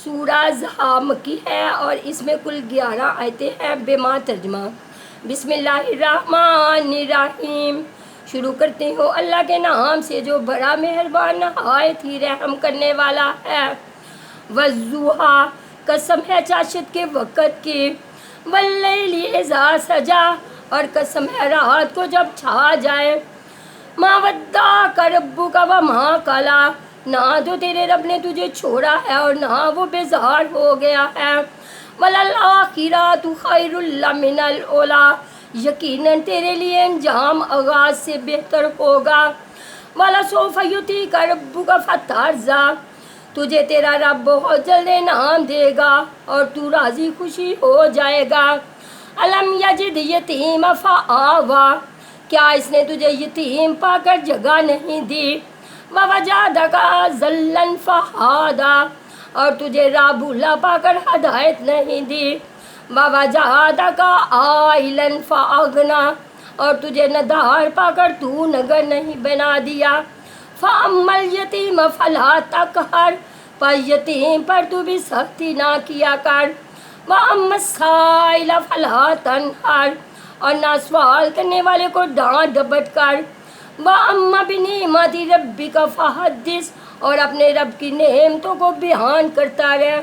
سورہ زہا مکی ہے اور اس میں کل 11 آیتیں ہیں بما ترجمہ۔ بسم اللہ الرحمن الرحیم۔ شروع کرتے ہو اللہ کے نام سے جو بڑا مہربان نہایت ہی رحم کرنے والا ہے۔ والضحیٰ، قسم ہے چاشت کے وقت کی۔ واللیل اذا سجا، اور قسم ہے رات کو جب چھا جائے۔ ما ودعک ربک وما قلی، نہ تو تیرے رب نے تجھے چھوڑا ہے اور نہ وہ بیزار ہو گیا ہے۔ وَلَلْآخِرَةُ خَيْرٌ لَّكَ مِنَ الْأُولَىٰ، یقیناً تیرے لیے انجام آغاز سے بہتر ہوگا۔ وَلَسَوْفَ يُعْطِيكَ رَبُّكَ فَتَرْضَىٰ، تجھے تیرا رب بہت جلد انعام دے گا اور تو راضی خوشی ہو جائے گا۔ أَلَمْ يَجِدْ يَتِيمًا فَآوَىٰ، کیا اس نے تجھے یتیم پا کر جگہ نہیں دی۔ وَوَجَدَكَ ضَلًّا فَهَدَىٰ، اور تجھے راہ بھولا پا کر ہدایت نہیں دی۔ وَوَجَدَكَ عَائِلًا فَأَغْنَىٰ، اور تجھے ندار پا کر تو نگر نہیں بنا دیا۔ فَأَمَّا الْيَتِيمَ فَلَا تَقْهَرْ، پر یتیم پر تو بھی سختی نہ کیا کر۔ وَأَمَّا السَّائِلَ فَلَا تَنْهَرْ، اور نہ سوال کرنے والے کو ڈانٹ ڈپٹ کر۔ وَأَمَّا بِنِعْمَتِ رَبِّكَ فَحَدِّثْ، اور اپنے رب کی نعمتوں کو بیان کرتا رہ۔